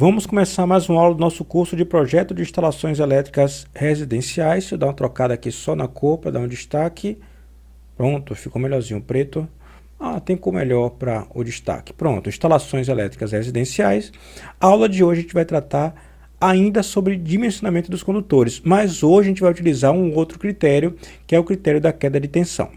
Vamos começar mais uma aula do nosso curso de projeto de instalações elétricas residenciais. Deixa eu dar uma trocada aqui só na cor para dar um destaque. Pronto, ficou melhorzinho o preto. Tem cor melhor para o destaque. Pronto, instalações elétricas residenciais. A aula de hoje a gente vai tratar ainda sobre dimensionamento dos condutores, mas hoje a gente vai utilizar um outro critério, que é o critério da queda de tensão.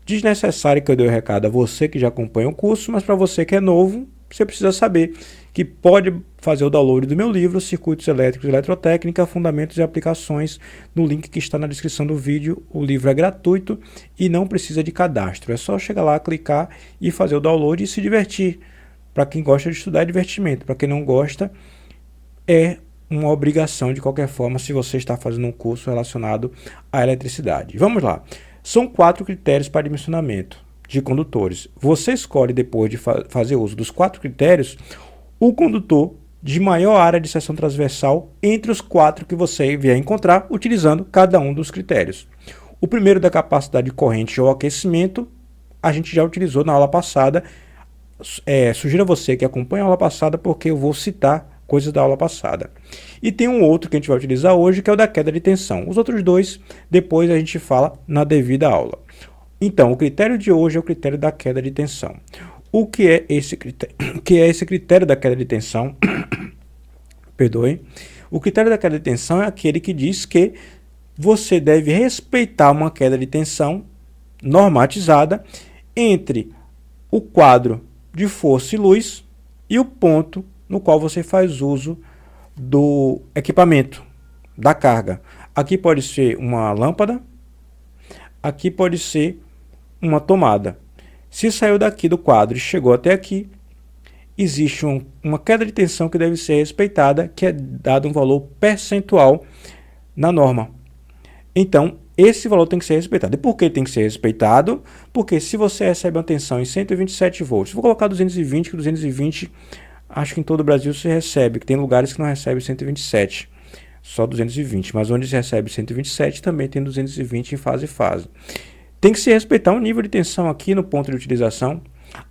Desnecessário que eu dei o recado a você que já acompanha o curso, mas para você que é novo, você precisa saber que pode fazer o download do meu livro, Circuitos Elétricos e Eletrotécnica, Fundamentos e Aplicações, no link que está na descrição do vídeo. O livro é gratuito e não precisa de cadastro. É só chegar lá, clicar e fazer o download e se divertir. Para quem gosta de estudar é divertimento, para quem não gosta é uma obrigação de qualquer forma se você está fazendo um curso relacionado à eletricidade. Vamos lá. São 4 critérios para dimensionamento de condutores. Você escolhe, depois de fazer uso dos 4 critérios, o condutor de maior área de seção transversal entre os 4 que você vier encontrar, utilizando cada um dos critérios. O primeiro, da capacidade de corrente ou aquecimento, a gente já utilizou na aula passada. Sugiro a você que acompanhe a aula passada, porque eu vou citar coisas da aula passada. E tem um outro que a gente vai utilizar hoje, que é o da queda de tensão. Os outros dois, depois a gente fala na devida aula. Então, o critério de hoje é o critério da queda de tensão. O que é esse critério? O que é esse critério da queda de tensão? Perdoe. O critério da queda de tensão é aquele que diz que você deve respeitar uma queda de tensão normatizada entre o quadro de força e luz e o ponto no qual você faz uso do equipamento, da carga. Aqui pode ser uma lâmpada, aqui pode ser uma tomada. Se saiu daqui do quadro e chegou até aqui, existe uma queda de tensão que deve ser respeitada, que é dado um valor percentual na norma. Então, esse valor tem que ser respeitado. E por que tem que ser respeitado? Porque se você recebe uma tensão em 127 volts, vou colocar 220, que 220 acho que em todo o Brasil se recebe, que tem lugares que não recebe 127, só 220, mas onde se recebe 127 também tem 220 em fase e fase. Tem que se respeitar um nível de tensão aqui no ponto de utilização.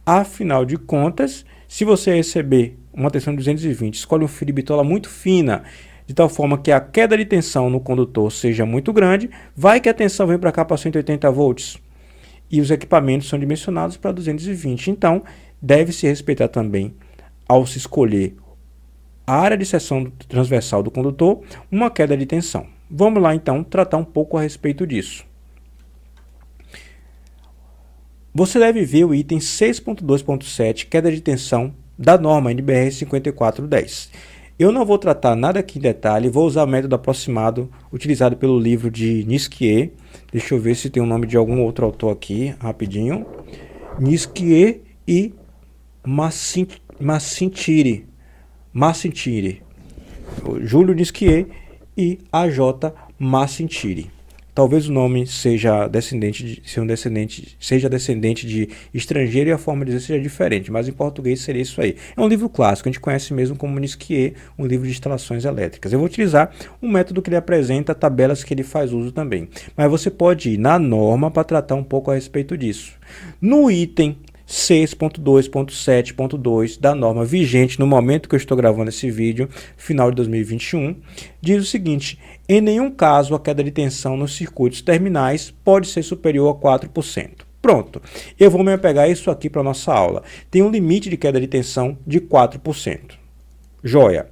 Afinal de contas, se você receber uma tensão de 220, escolhe um fio de bitola muito fina, de tal forma que a queda de tensão no condutor seja muito grande, vai que a tensão vem para cá para 180 volts. E os equipamentos são dimensionados para 220, então deve se respeitar também, ao se escolher a área de seção transversal do condutor, uma queda de tensão. Vamos lá então tratar um pouco a respeito disso. Você deve ver o item 6.2.7, queda de tensão da norma NBR 5410. Eu não vou tratar nada aqui em detalhe, vou usar o método aproximado utilizado pelo livro de Nisquier. Deixa eu ver se tem o nome de algum outro autor aqui, rapidinho. Nisquier e Massintiri, Júlio Nisquier e A.J. Massintiri. Talvez o nome seja descendente de estrangeiro e a forma de dizer seja diferente, mas em português seria isso aí. É um livro clássico, a gente conhece mesmo como Nisquier, um livro de instalações elétricas. Eu vou utilizar um método que ele apresenta, tabelas que ele faz uso também. Mas você pode ir na norma para tratar um pouco a respeito disso. No item 6.2.7.2 da norma vigente no momento que eu estou gravando esse vídeo, final de 2021, diz o seguinte: em nenhum caso a queda de tensão nos circuitos terminais pode ser superior a 4%. Pronto, eu vou me apegar a isso aqui para a nossa aula. Tem um limite de queda de tensão de 4%. Joia!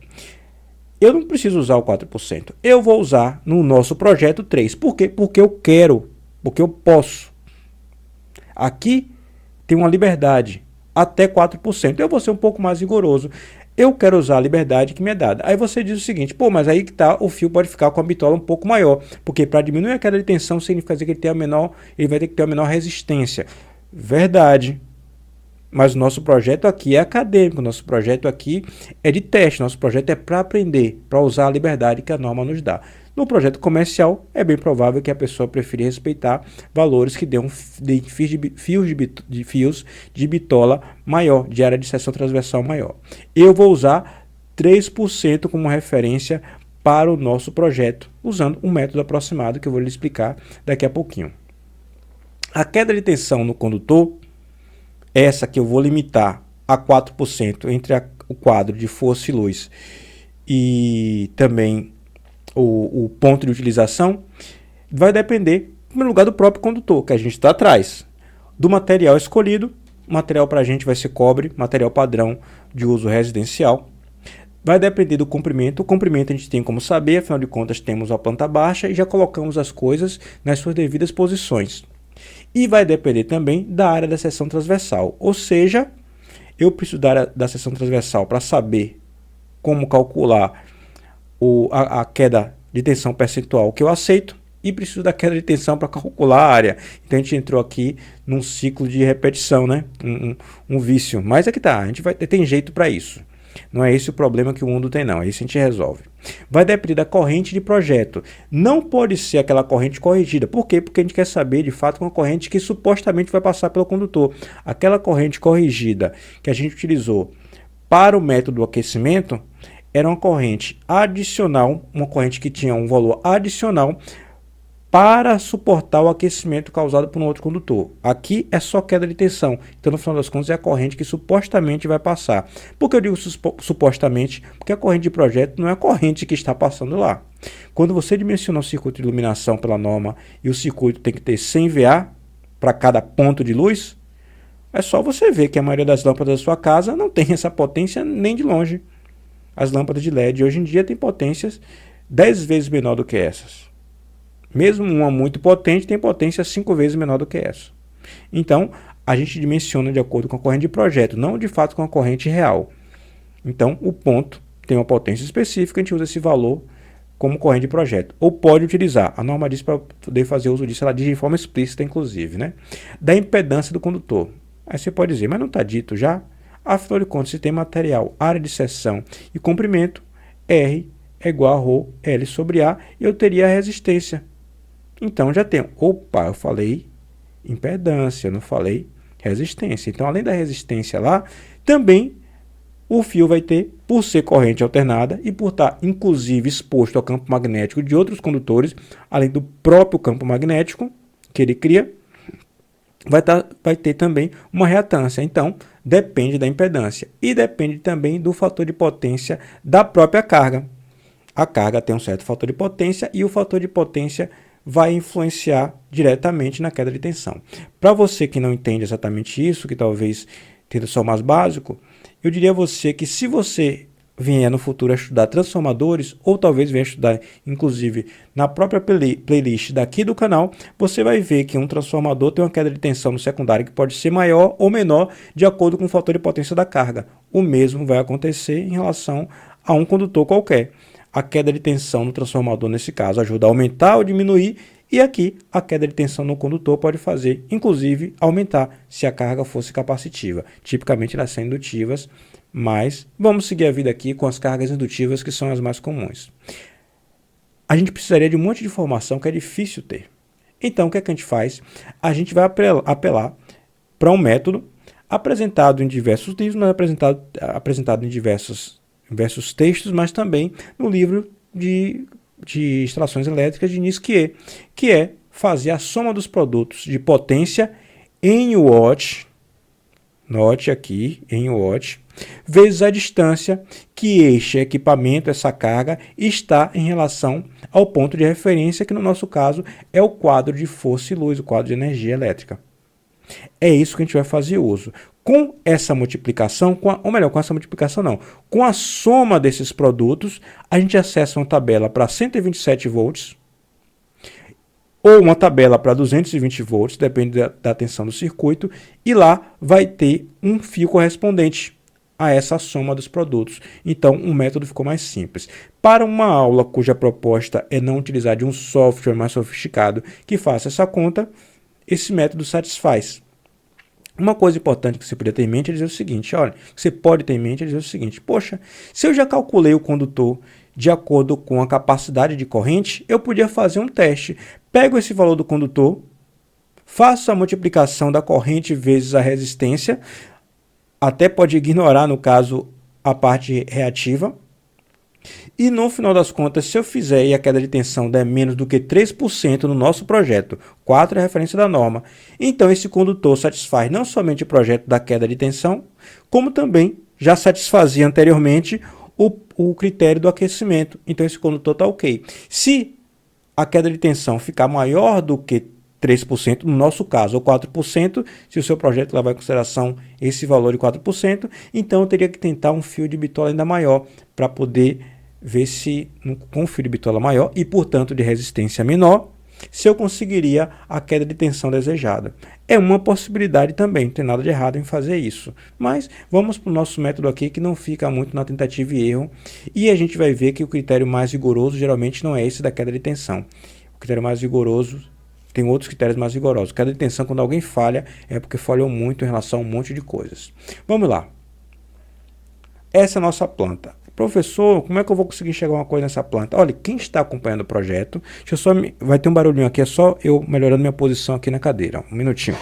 Eu não preciso usar o 4%. Eu vou usar no nosso projeto 3%. Por quê? Porque eu quero, porque eu posso. Aqui tem uma liberdade até 4%. Eu vou ser um pouco mais rigoroso. Eu quero usar a liberdade que me é dada. Aí você diz o seguinte: pô, mas aí que tá, o fio pode ficar com a bitola um pouco maior, porque para diminuir a queda de tensão significa dizer que ele vai ter que ter a menor resistência. Verdade. Mas o nosso projeto aqui é acadêmico, nosso projeto aqui é de teste, nosso projeto é para aprender, para usar a liberdade que a norma nos dá. No projeto comercial, é bem provável que a pessoa prefira respeitar valores que dêem fios de bitola maior, de área de seção transversal maior. Eu vou usar 3% como referência para o nosso projeto, usando um método aproximado que eu vou lhe explicar daqui a pouquinho. A queda de tensão no condutor, essa que eu vou limitar a 4% entre o quadro de força e luz e também o ponto de utilização, vai depender, em primeiro lugar, do próprio condutor, que a gente está atrás. Do material escolhido, o material para a gente vai ser cobre, material padrão de uso residencial. Vai depender do comprimento. O comprimento a gente tem como saber, afinal de contas temos a planta baixa e já colocamos as coisas nas suas devidas posições. E vai depender também da área da seção transversal, ou seja, eu preciso da área da seção transversal para saber como calcular a queda de tensão percentual que eu aceito e preciso da queda de tensão para calcular a área. Então a gente entrou aqui num ciclo de repetição, né? Um vício. Mas é que tá, a gente tem jeito para isso. Não é esse o problema que o mundo tem, não. Isso a gente resolve. Vai depender da corrente de projeto. Não pode ser aquela corrente corrigida. Por quê? Porque a gente quer saber, de fato, uma corrente que supostamente vai passar pelo condutor. Aquela corrente corrigida que a gente utilizou para o método do aquecimento era uma corrente adicional, uma corrente que tinha um valor adicional para suportar o aquecimento causado por um outro condutor. Aqui é só queda de tensão. Então, no final das contas, é a corrente que supostamente vai passar. Por que eu digo supostamente? Porque a corrente de projeto não é a corrente que está passando lá. Quando você dimensiona o circuito de iluminação pela norma e o circuito tem que ter 100 VA para cada ponto de luz, é só você ver que a maioria das lâmpadas da sua casa não tem essa potência nem de longe. As lâmpadas de LED hoje em dia têm potências 10 vezes menor do que essas. Mesmo uma muito potente tem potência 5 vezes menor do que essa. Então, a gente dimensiona de acordo com a corrente de projeto, não de fato com a corrente real. Então, o ponto tem uma potência específica, a gente usa esse valor como corrente de projeto. Ou pode utilizar. A norma diz para poder fazer uso disso, ela diz de forma explícita, inclusive, né? Da impedância do condutor. Aí você pode dizer, mas não está dito já? Afinal de contas, se tem material, área de seção e comprimento, R é igual a ρ L sobre A, e eu teria a resistência. Então, já tenho. Opa, eu falei impedância, eu não falei resistência. Então, além da resistência lá, também o fio vai ter, por ser corrente alternada e por estar, inclusive, exposto ao campo magnético de outros condutores, além do próprio campo magnético que ele cria, vai ter também uma reatância. Então, depende da impedância e depende também do fator de potência da própria carga. A carga tem um certo fator de potência e o fator de potência vai influenciar diretamente na queda de tensão. Para você que não entende exatamente isso, que talvez tenha só o mais básico, eu diria a você que se você vier no futuro a estudar transformadores, ou talvez venha estudar, inclusive, na própria playlist daqui do canal, você vai ver que um transformador tem uma queda de tensão no secundário que pode ser maior ou menor de acordo com o fator de potência da carga. O mesmo vai acontecer em relação a um condutor qualquer. A queda de tensão no transformador, nesse caso, ajuda a aumentar ou diminuir, e aqui a queda de tensão no condutor pode fazer, inclusive, aumentar se a carga fosse capacitiva. Tipicamente elas são indutivas, mas vamos seguir a vida aqui com as cargas indutivas, que são as mais comuns. A gente precisaria de um monte de informação que é difícil ter. Então, o que é que a gente faz? A gente vai apelar para um método apresentado em diversos livros, mas apresentado em diversos textos, mas também no livro de instalações elétricas de Nisquier, que é fazer a soma dos produtos de potência em watt, note aqui, em watt, vezes a distância que este equipamento, essa carga, está em relação ao ponto de referência, que no nosso caso é o quadro de força e luz, o quadro de energia elétrica. É isso que a gente vai fazer uso. Com essa multiplicação, com a soma desses produtos, a gente acessa uma tabela para 127 volts ou uma tabela para 220 volts, depende da tensão do circuito, e lá vai ter um fio correspondente a essa soma dos produtos. Então, o método ficou mais simples. Para uma aula cuja proposta é não utilizar de um software mais sofisticado que faça essa conta, esse método satisfaz. Uma coisa importante que você poderia ter em mente é dizer o seguinte, olha, você pode ter em mente é dizer o seguinte, poxa, se eu já calculei o condutor de acordo com a capacidade de corrente, eu podia fazer um teste. Pego esse valor do condutor, faço a multiplicação da corrente vezes a resistência, até pode ignorar, no caso, a parte reativa, E no final das contas, se eu fizer e a queda de tensão der menos do que 3% no nosso projeto, 4 é a referência da norma, então esse condutor satisfaz não somente o projeto da queda de tensão, como também já satisfazia anteriormente o critério do aquecimento. Então esse condutor está ok. Se a queda de tensão ficar maior do que 3%, no nosso caso, ou 4%, se o seu projeto levar em consideração esse valor de 4%, então eu teria que tentar um fio de bitola ainda maior para poder ver se, com um fio de bitola maior e, portanto, de resistência menor, se eu conseguiria a queda de tensão desejada. É uma possibilidade também, não tem nada de errado em fazer isso. Mas vamos para o nosso método aqui, que não fica muito na tentativa e erro, e a gente vai ver que o critério mais rigoroso geralmente não é esse da queda de tensão. O critério mais rigoroso tem outros critérios mais rigorosos. Queda de tensão, quando alguém falha, é porque falhou muito em relação a um monte de coisas. Vamos lá. Essa é a nossa planta. Professor, como é que eu vou conseguir enxergar uma coisa nessa planta? Olha, quem está acompanhando o projeto, deixa eu só vai ter um barulhinho aqui, é só eu melhorando minha posição aqui na cadeira. Um minutinho.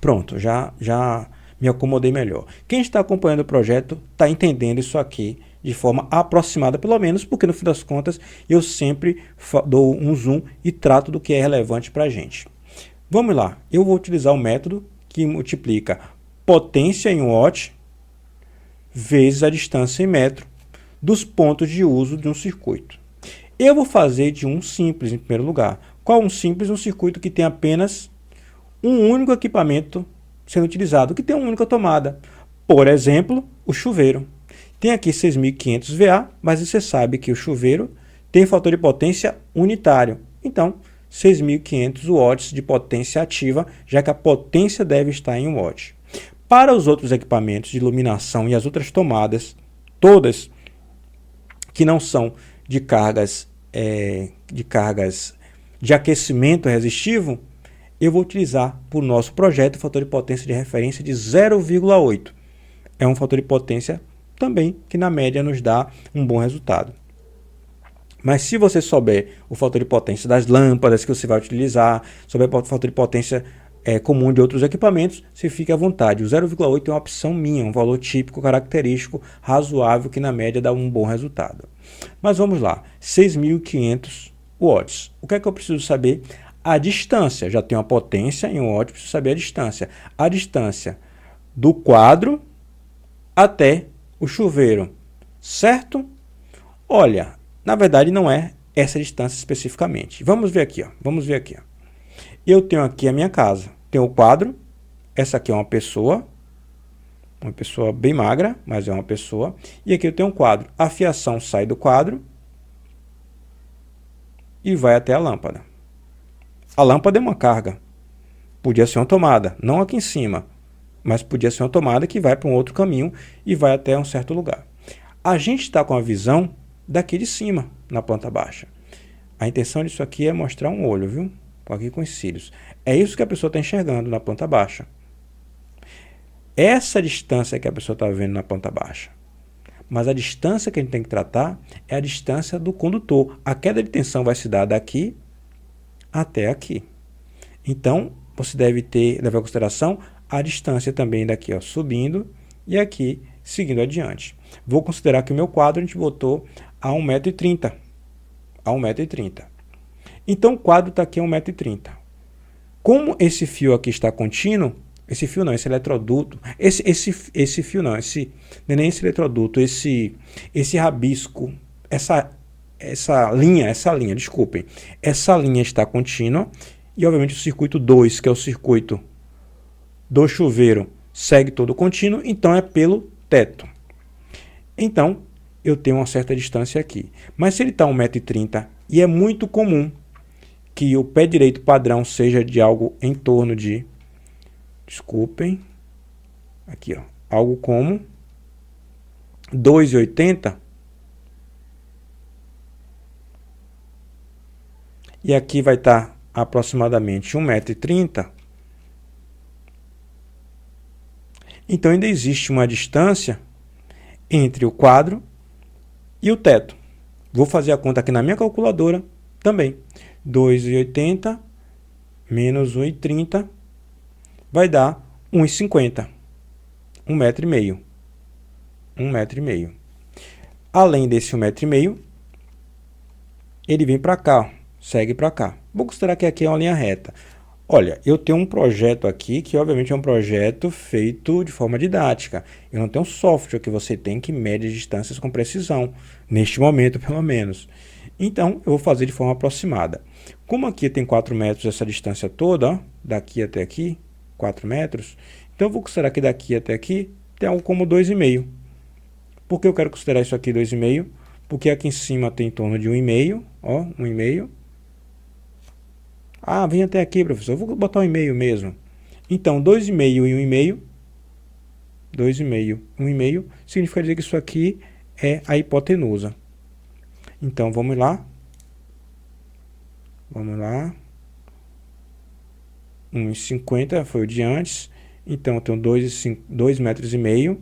Pronto, já me acomodei melhor. Quem está acompanhando o projeto está entendendo isso aqui de forma aproximada, pelo menos, porque no fim das contas eu sempre dou um zoom e trato do que é relevante para a gente. Vamos lá, eu vou utilizar um método que multiplica potência em watt vezes a distância em metro dos pontos de uso de um circuito. Eu vou fazer de um simples em primeiro lugar. Qual um simples? Um circuito que tem apenas um único equipamento sendo utilizado, que tem uma única tomada. Por exemplo, o chuveiro. Tem aqui 6.500 VA, mas você sabe que o chuveiro tem fator de potência unitário. Então, 6.500 watts de potência ativa, já que a potência deve estar em watt. Para os outros equipamentos de iluminação e as outras tomadas, todas que não são de cargas de aquecimento resistivo, eu vou utilizar para o nosso projeto o fator de potência de referência de 0,8. É um fator de potência também que na média nos dá um bom resultado. Mas se você souber o fator de potência das lâmpadas que você vai utilizar, souber o fator de potência comum de outros equipamentos, você fica à vontade. O 0,8 é uma opção minha, um valor típico, característico, razoável, que na média dá um bom resultado. Mas vamos lá, 6.500 watts. O que é que eu preciso saber? A distância. Já tenho a potência em watts, preciso saber a distância. A distância do quadro até o chuveiro, certo? Olha, na verdade não é essa distância especificamente. Vamos ver aqui, ó. Vamos ver aqui, ó. Eu tenho aqui a minha casa, tenho o quadro, essa aqui é uma pessoa bem magra, mas é uma pessoa, e aqui eu tenho um quadro. A fiação sai do quadro e vai até a lâmpada. A lâmpada é uma carga, podia ser uma tomada, não aqui em cima, mas podia ser uma tomada que vai para um outro caminho e vai até um certo lugar. A gente está com a visão daqui de cima, na planta baixa. A intenção disso aqui é mostrar um olho, viu? Aqui com os cílios. É isso que a pessoa está enxergando na planta baixa. Essa distância que a pessoa está vendo na planta baixa. Mas a distância que a gente tem que tratar é a distância do condutor. A queda de tensão vai se dar daqui até aqui. Então, você deve levar em consideração a distância também daqui, ó, subindo, e aqui seguindo adiante. Vou considerar que o meu quadro a gente botou a 1,30 m. A 1,30 m. Então, o quadro está aqui a 1,30 m. Como esse fio aqui está contínuo, esse fio não, esse eletroduto, esse fio não, não é nem esse eletroduto, esse rabisco, essa linha, desculpem, essa linha está contínua e, obviamente, o circuito 2, que é o circuito do chuveiro, segue todo contínuo, então é pelo teto. Então, eu tenho uma certa distância aqui. Mas se ele está a 1,30 m, e é muito comum que o pé direito padrão seja de algo em torno de, desculpem, aqui, ó, algo como 2,80 m. E aqui vai estar aproximadamente 1,30 m. Então ainda existe uma distância entre o quadro e o teto. Vou fazer a conta aqui na minha calculadora também. 2,80 menos 1,30 vai dar 1,50. 1,5 m. 1,5 m. Além desse 1,5 m, ele vem para cá, ó, segue para cá. Vou considerar que aqui é uma linha reta. Olha, eu tenho um projeto aqui que obviamente é um projeto feito de forma didática. Eu não tenho um software que você tem que mede distâncias com precisão, neste momento pelo menos. Então, eu vou fazer de forma aproximada. Como aqui tem 4 metros essa distância toda, ó, daqui até aqui, 4 metros, então eu vou considerar que daqui até aqui tem algo como 2,5. Por que eu quero considerar isso aqui 2,5? Porque aqui em cima tem em torno de 1,5, ó, 1,5. Ah, vem até aqui, professor. Eu vou botar 1,5 mesmo. Então, 2,5 e 1,5. 2,5, 1,5. Significa dizer que isso aqui é a hipotenusa. Então, vamos lá. Vamos lá. 1,50 foi o de antes. Então, eu tenho 2,5 metros. 2,5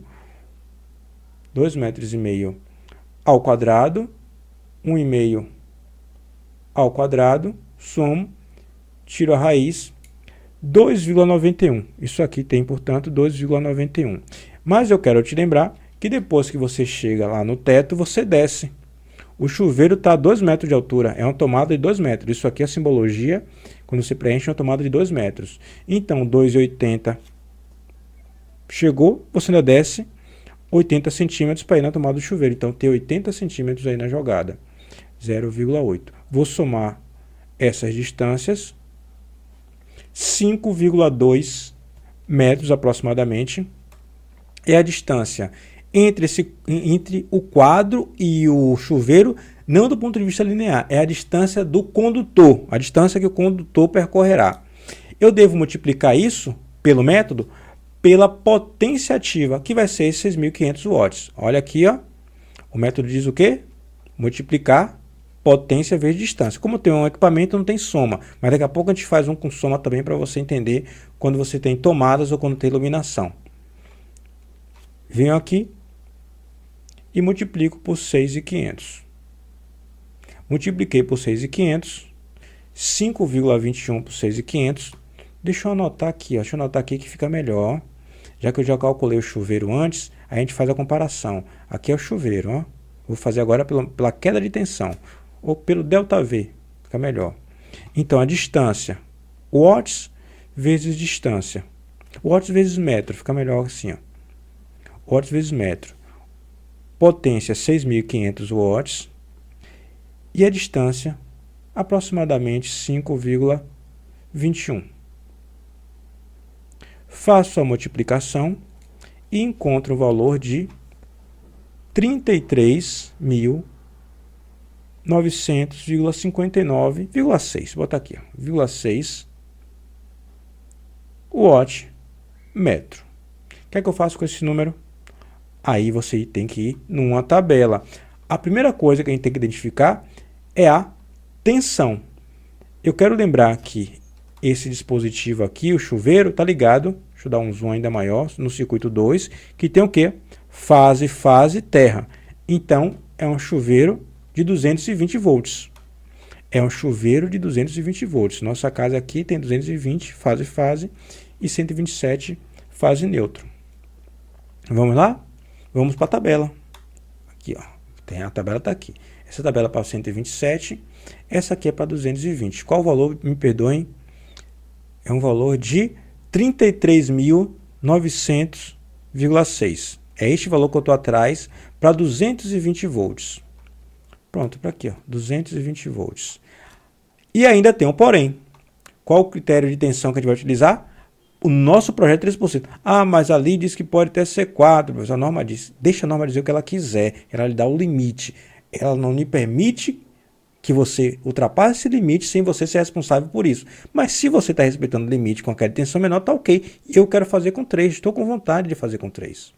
metros ao quadrado. 1,5 ao quadrado. Somo. Tiro a raiz, 2,91. Isso aqui tem, portanto, 2,91. Mas eu quero te lembrar que depois que você chega lá no teto, você desce. O chuveiro está a 2 metros de altura, é uma tomada de 2 metros. Isso aqui é a simbologia, quando você preenche uma tomada de 2 metros. Então, 2,80 chegou, você ainda desce 80 centímetros para ir na tomada do chuveiro. Então, tem 80 centímetros aí na jogada, 0,8. Vou somar essas distâncias, 5,2 metros aproximadamente é a distância entre o quadro e o chuveiro, não do ponto de vista linear, é a distância do condutor, a distância que o condutor percorrerá. Eu devo multiplicar isso pelo método pela potência ativa, que vai ser 6.500 watts. Olha aqui, ó, o método diz o quê? Multiplicar potência vezes distância. Como tem um equipamento, não tem soma. Mas daqui a pouco a gente faz um com soma também para você entender quando você tem tomadas ou quando tem iluminação. Venho aqui e multiplico por 6.500. Multipliquei por 6.500. 5,21 por 6.500. Deixa eu anotar aqui, ó. Deixa eu anotar aqui que fica melhor. Já que eu já calculei o chuveiro antes, a gente faz a comparação. Aqui é o chuveiro, ó. Vou fazer agora pela queda de tensão. Ou pelo ΔV, fica melhor. Então, a distância, watts vezes distância. Watts vezes metro, fica melhor assim, ó. Watts vezes metro. Potência, 6.500 watts. E a distância, aproximadamente 5,21. Faço a multiplicação e encontro o valor de 33.900,59,6. Vou botar aqui, ó, 0,6 watt metro. O que é que eu faço com esse número? Aí você tem que ir numa tabela. A primeira coisa que a gente tem que identificar é a tensão. Eu quero lembrar que esse dispositivo aqui, o chuveiro, está ligado, deixa eu dar um zoom ainda maior, no circuito 2, que tem o quê? Fase, terra. Então, é um chuveiro de 220 volts. É um chuveiro de 220 volts. Nossa casa aqui tem 220 fase e 127 fase neutro. Vamos lá? Vamos para a tabela. Aqui, ó. A tabela está aqui. Essa tabela é para 127, essa aqui é para 220. Qual o valor? Me perdoem. É um valor de 33.900,6. É este valor que eu estou atrás para 220 volts. Pronto, para aqui, ó, 220 volts. E ainda tem um porém. Qual o critério de tensão que a gente vai utilizar? O nosso projeto é 3%. Ah, mas ali diz que pode até ser 4%. Mas a norma diz, deixa a norma dizer o que ela quiser. Ela lhe dá o limite. Ela não lhe permite que você ultrapasse esse limite sem você ser responsável por isso. Mas se você está respeitando o limite com a queda de tensão menor, tá ok. Eu quero fazer com 3. Estou com vontade de fazer com 3.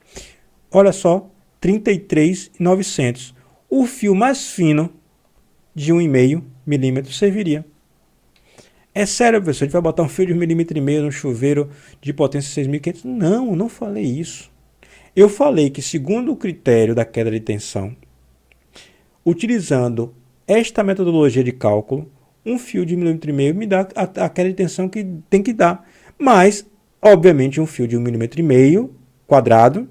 Olha só, 33.900. O fio mais fino de 1,5 milímetro serviria. É sério, professor, a gente vai botar um fio de 1,5 milímetro no chuveiro de potência 6.500? Não, não falei isso. Eu falei que, segundo o critério da queda de tensão, utilizando esta metodologia de cálculo, um fio de 1,5 milímetro me dá a queda de tensão que tem que dar. Mas, obviamente, um fio de 1,5 milímetro quadrado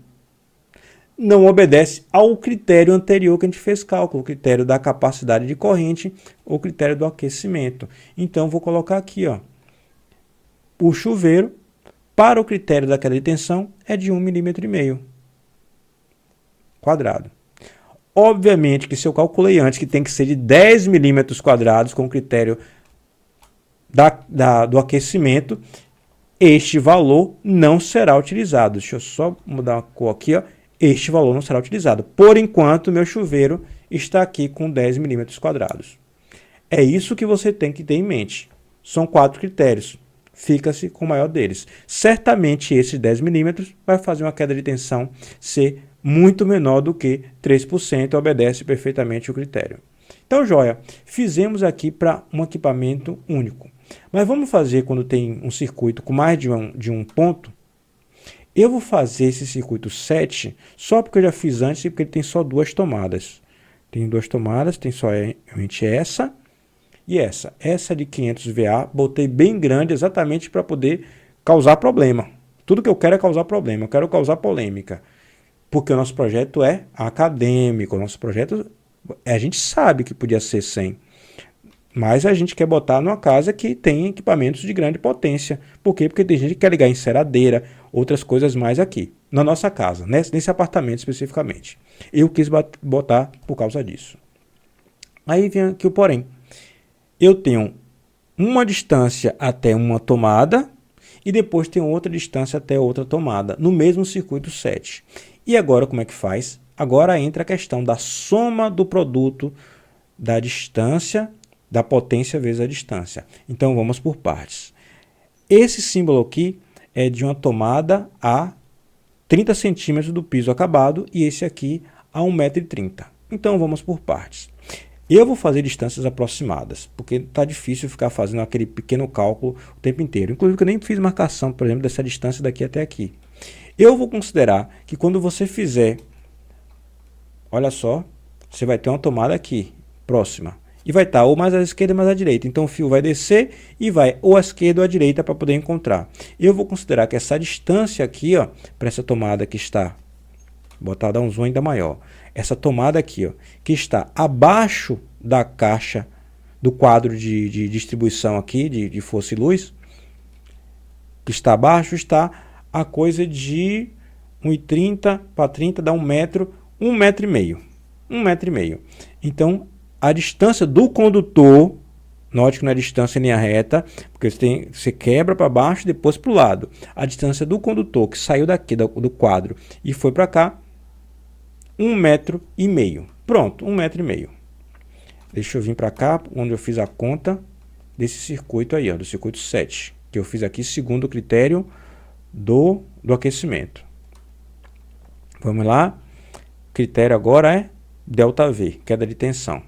não obedece ao critério anterior que a gente fez cálculo, o critério da capacidade de corrente ou critério do aquecimento. Então, vou colocar aqui, ó, o chuveiro, para o critério da queda de tensão, é de 1,5 mm quadrado. Obviamente que se eu calculei antes que tem que ser de 10 milímetros quadrados com o critério do aquecimento, este valor não será utilizado. Deixa eu só mudar uma cor aqui, ó. Este valor não será utilizado. Por enquanto, meu chuveiro está aqui com 10 milímetros quadrados. É isso que você tem que ter em mente. São 4 critérios. Fica-se com o maior deles. Certamente, esse 10 milímetros vai fazer uma queda de tensão ser muito menor do que 3%, obedece perfeitamente o critério. Então, joia, fizemos aqui para um equipamento único. Mas vamos fazer quando tem um circuito com mais de um ponto? Eu vou fazer esse circuito 7 só porque eu já fiz antes e porque ele tem só 2 tomadas. Tem 2 tomadas, tem somente essa e essa. Essa de 500 VA, botei bem grande exatamente para poder causar problema. Tudo que eu quero é causar problema, eu quero causar polêmica. Porque o nosso projeto é acadêmico, o nosso projeto, a gente sabe que podia ser 100. Mas a gente quer botar numa casa que tem equipamentos de grande potência. Por quê? Porque tem gente que quer ligar enceradeira, outras coisas mais aqui. Na nossa casa, nesse apartamento especificamente. Eu quis botar por causa disso. Aí vem aqui o porém. Eu tenho uma distância até uma tomada e depois tenho outra distância até outra tomada, no mesmo circuito 7. E agora como é que faz? Agora entra a questão da soma do produto da distância, da potência vezes a distância. Então vamos por partes. Esse símbolo aqui é de uma tomada a 30 centímetros do piso acabado e esse aqui a 1,30 m. Então vamos por partes. Eu vou fazer distâncias aproximadas, porque está difícil ficar fazendo aquele pequeno cálculo o tempo inteiro. Inclusive eu nem fiz marcação, por exemplo, dessa distância daqui até aqui. Eu vou considerar que quando você fizer, olha só, você vai ter uma tomada aqui, próxima. E vai estar ou mais à esquerda ou mais à direita. Então o fio vai descer e vai ou à esquerda ou à direita para poder encontrar. Eu vou considerar que essa distância aqui, ó, para essa tomada que está, vou botar um zoom ainda maior. Essa tomada aqui, ó, que está abaixo da caixa do quadro de distribuição aqui, de força e luz, que está abaixo, está a coisa de 1,30 para 30 dá 1 metro, 1,5 metro. 1,5 metro. Então, a distância do condutor, note que não é distância em linha reta, porque você quebra para baixo e depois para o lado. A distância do condutor que saiu daqui do quadro e foi para cá, 1,5 metro. Pronto, 1,5 metro. Deixa eu vir para cá, onde eu fiz a conta desse circuito aí, ó, do circuito 7, que eu fiz aqui segundo o critério do aquecimento. Vamos lá. O critério agora é ΔV, queda de tensão.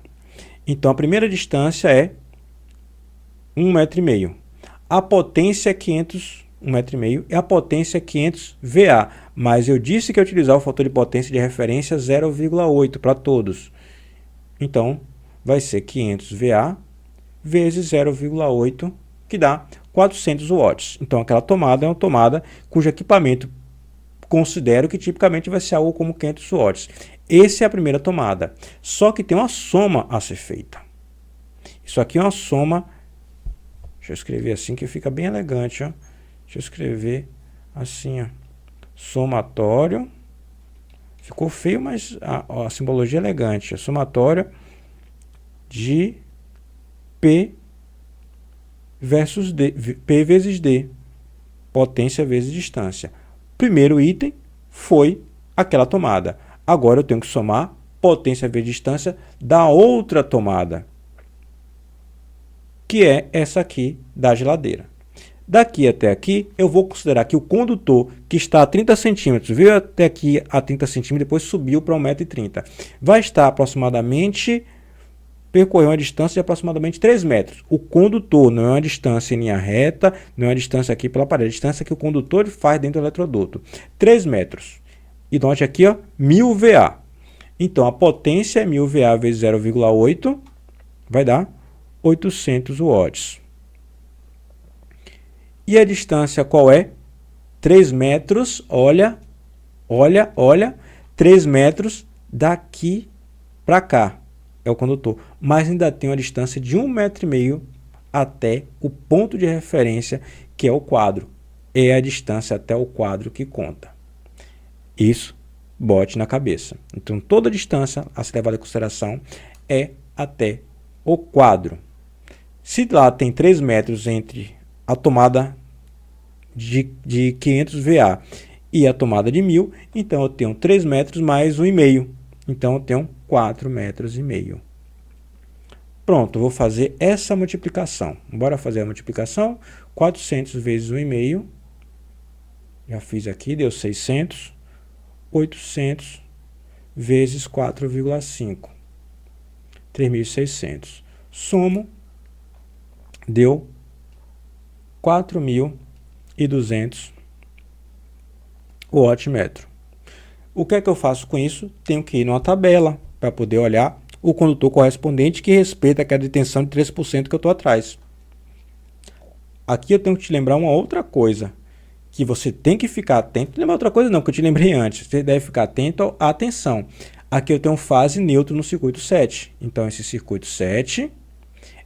Então, a primeira distância é 1,5 metro. A potência é 500, 1,5 metro, e a potência é 500 VA. Mas eu disse que ia utilizar o fator de potência de referência 0,8 para todos. Então, vai ser 500 VA vezes 0,8, que dá 400 watts. Então, aquela tomada é uma tomada cujo equipamento considero que tipicamente vai ser algo como 500 watts. Essa é a primeira tomada. Só que tem uma soma a ser feita. Isso aqui é uma soma. Deixa eu escrever assim que fica bem elegante, ó. Deixa eu escrever assim, ó. Somatório. Ficou feio, mas a simbologia é elegante. É somatório de P versus D. P vezes D. Potência vezes distância. Primeiro item foi aquela tomada. Agora eu tenho que somar potência vezes distância da outra tomada, que é essa aqui da geladeira. Daqui até aqui, eu vou considerar que o condutor que está a 30 centímetros, veio até aqui a 30 centímetros, depois subiu para 1,30 m, vai estar aproximadamente, percorreu uma distância de aproximadamente 3 metros. O condutor não é uma distância em linha reta, não é uma distância aqui pela parede, a distância que o condutor faz dentro do eletroduto. 3 metros. E note aqui, ó, 1000 VA. Então, a potência é 1000 VA vezes 0,8, vai dar 800 watts. E a distância qual é? 3 metros, olha, 3 metros daqui para cá, é o condutor, mas ainda tem uma distância de 1,5 metro até o ponto de referência, que é o quadro. É a distância até o quadro que conta. Isso, bote na cabeça. Então, toda a distância a ser levada em consideração é até o quadro. Se lá tem 3 metros entre a tomada de 500 VA e a tomada de 1000, então eu tenho 3 metros mais 1,5. Então eu tenho 4,5 metros. Pronto, eu vou fazer essa multiplicação. Bora fazer a multiplicação. 400 vezes 1,5. Já fiz aqui, deu 600. 800 vezes 4,5. 3.600. Somo, deu 4.200 watt-metro. O que é que eu faço com isso? Tenho que ir numa tabela para poder olhar o condutor correspondente que respeita aquela de tensão de 3% que eu estou atrás. Aqui eu tenho que te lembrar uma outra coisa, que você tem que ficar atento. Lembra outra coisa não, que eu te lembrei antes. Você deve ficar atento à tensão. Aqui eu tenho fase neutra no circuito 7. Então esse circuito 7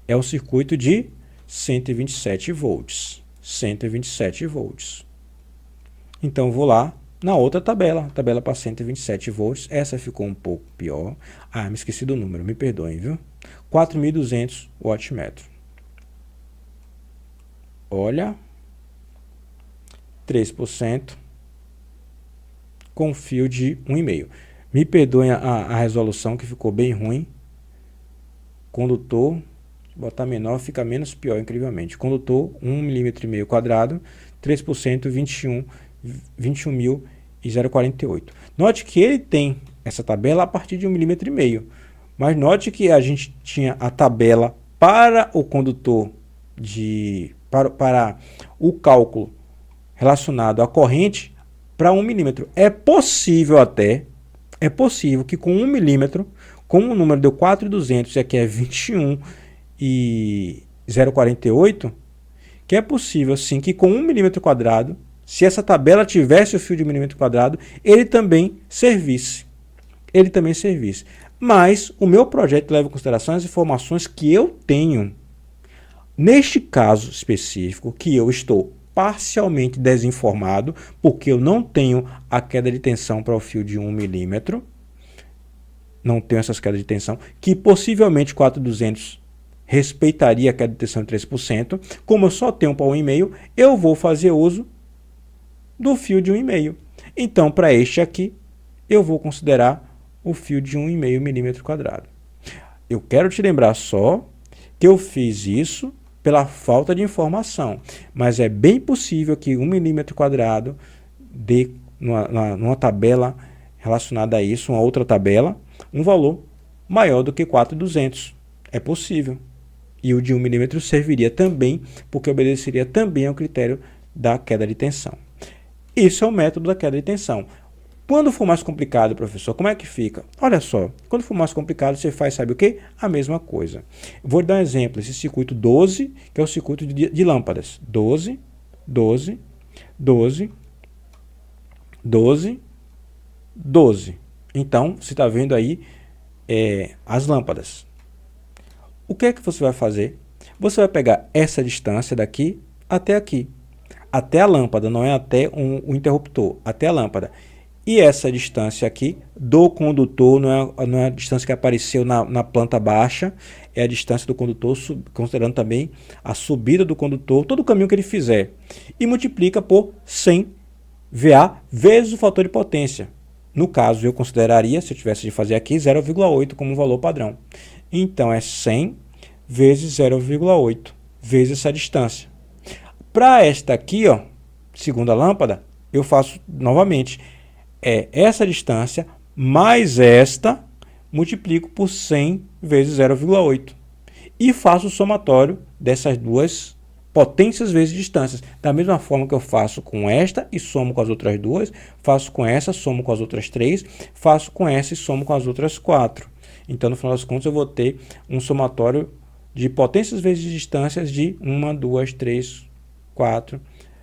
é um circuito de 127 volts. 127 volts. Então vou lá na outra tabela, tabela para 127 volts. Essa ficou um pouco pior. Ah, me esqueci do número, me perdoem, viu? 4.200 watt-metro. Olha, 3% com fio de 1,5. Me perdoem a resolução que ficou bem ruim. Condutor, botar menor fica menos pior, incrivelmente. Condutor 1,5 mm quadrado, 3%, 21.048. Note que ele tem essa tabela a partir de 1,5 mm. Mas note que a gente tinha a tabela para o condutor para o cálculo relacionado à corrente para 1 milímetro. É possível que com 1 milímetro, como o número deu 4.200 e aqui é 21.048, que é possível sim que com 1 milímetro quadrado, se essa tabela tivesse o fio de 1 milímetro quadrado, ele também servisse. Mas o meu projeto leva em consideração as informações que eu tenho. Neste caso específico, que eu estou parcialmente desinformado, porque eu não tenho a queda de tensão para o fio de 1 milímetro, não tenho essas quedas de tensão, que possivelmente 4.200 respeitaria a queda de tensão de 3%, como eu só tenho para 1,5, eu vou fazer uso do fio de 1,5. Então, para este aqui, eu vou considerar o fio de 1,5 milímetro quadrado. Eu quero te lembrar só que eu fiz isso pela falta de informação, mas é bem possível que 1 milímetro quadrado dê, numa tabela relacionada a isso, uma outra tabela, um valor maior do que 4.200. É possível. E o de 1 milímetro serviria também, porque obedeceria também ao critério da queda de tensão. Isso é o método da queda de tensão. Quando for mais complicado, professor, como é que fica? Olha só, quando for mais complicado, você faz, sabe o quê? A mesma coisa. Vou dar um exemplo, esse circuito 12, que é o circuito de lâmpadas. 12, 12, 12, 12, 12. Então, você está vendo aí as lâmpadas. O que é que você vai fazer? Você vai pegar essa distância daqui até aqui. Até a lâmpada, não é até o interruptor, até a lâmpada. E essa distância aqui do condutor não é a distância que apareceu na planta baixa, é a distância do condutor, considerando também a subida do condutor, todo o caminho que ele fizer. E multiplica por 100 VA vezes o fator de potência. No caso, eu consideraria, se eu tivesse de fazer aqui, 0,8 como valor padrão. Então, é 100 vezes 0,8 vezes essa distância. Para esta aqui, ó, segunda lâmpada, eu faço novamente. Essa distância mais esta, multiplico por 100 vezes 0,8. E faço o somatório dessas duas potências vezes distâncias. Da mesma forma que eu faço com esta e somo com as outras duas, faço com essa, somo com as outras três, faço com essa e somo com as outras quatro. Então, no final das contas, eu vou ter um somatório de potências vezes distâncias de 1, 2, 3, 4,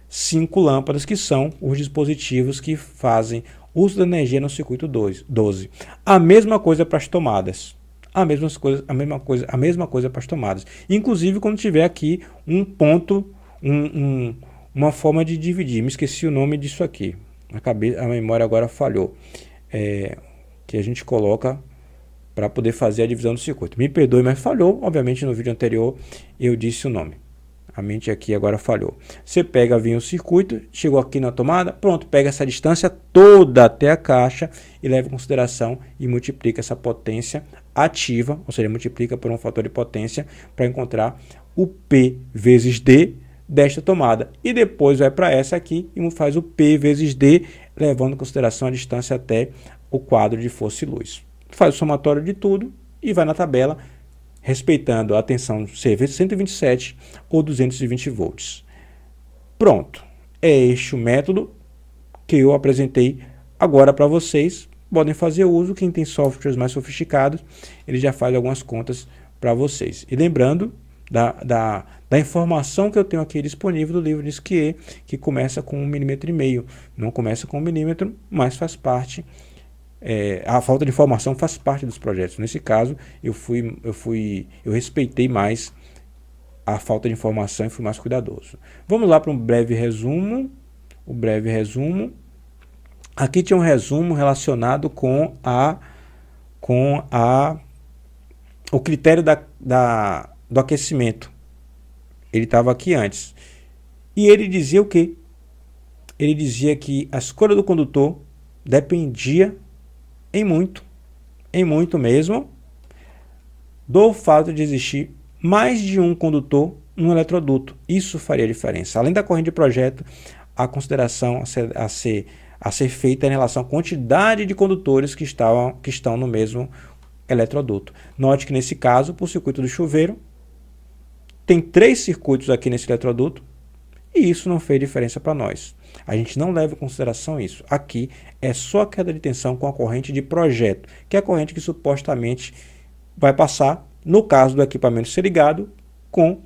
5 lâmpadas, que são os dispositivos que fazem Uso da energia no circuito 12. A mesma coisa para as tomadas. A mesma coisa para as tomadas. Inclusive quando tiver aqui um ponto, uma forma de dividir. Me esqueci o nome disso aqui. A memória agora falhou. Que a gente coloca para poder fazer a divisão do circuito. Me perdoe, mas falhou. Obviamente no vídeo anterior eu disse o nome. A mente aqui agora falhou. Você pega, vem o circuito, chegou aqui na tomada, pronto, pega essa distância toda até a caixa e leva em consideração e multiplica essa potência ativa, ou seja, multiplica por um fator de potência para encontrar o P vezes D desta tomada. E depois vai para essa aqui e faz o P vezes D, levando em consideração a distância até o quadro de força e luz. Faz o somatório de tudo e vai na tabela, respeitando a tensão ser 127 ou 220 volts. Pronto. É este o método que eu apresentei agora para vocês. Podem fazer uso. Quem tem softwares mais sofisticados, ele já faz algumas contas para vocês. E lembrando da informação que eu tenho aqui disponível do livro de Squier, que começa com 1,5 mm. Não começa com 1 mm, mas faz parte. A falta de informação faz parte dos projetos. Nesse caso, eu respeitei mais a falta de informação e fui mais cuidadoso. Vamos lá para um breve resumo. Aqui tinha um resumo relacionado com o critério do aquecimento. Ele estava aqui antes. E ele dizia o quê? Ele dizia que a escolha do condutor dependia em muito mesmo, do fato de existir mais de um condutor no eletroduto. Isso faria diferença. Além da corrente de projeto, a consideração a ser feita em relação à quantidade de condutores que estão no mesmo eletroduto. Note que nesse caso, para o circuito do chuveiro, tem 3 circuitos aqui nesse eletroduto, e isso não fez diferença para nós. A gente não leva em consideração isso. Aqui é só a queda de tensão com a corrente de projeto, que é a corrente que supostamente vai passar, no caso do equipamento ser ligado, com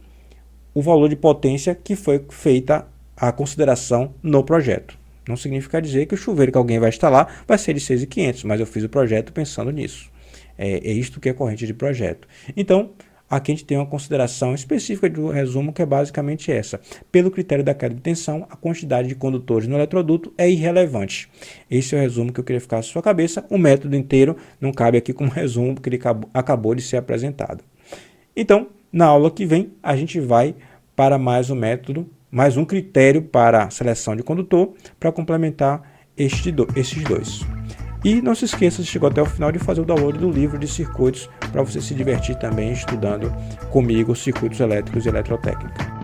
o valor de potência que foi feita a consideração no projeto. Não significa dizer que o chuveiro que alguém vai instalar vai ser de 6.500, mas eu fiz o projeto pensando nisso. É isto que é corrente de projeto. Então, aqui a gente tem uma consideração específica do resumo, que é basicamente essa. Pelo critério da queda de tensão, a quantidade de condutores no eletroduto é irrelevante. Esse é o resumo que eu queria ficar na sua cabeça. O método inteiro não cabe aqui como resumo, porque ele acabou de ser apresentado. Então, na aula que vem, a gente vai para mais um método, mais um critério para a seleção de condutor, para complementar esses dois. E não se esqueça, se chegou até o final, de fazer o download do livro de circuitos para você se divertir também estudando comigo circuitos elétricos e eletrotécnica.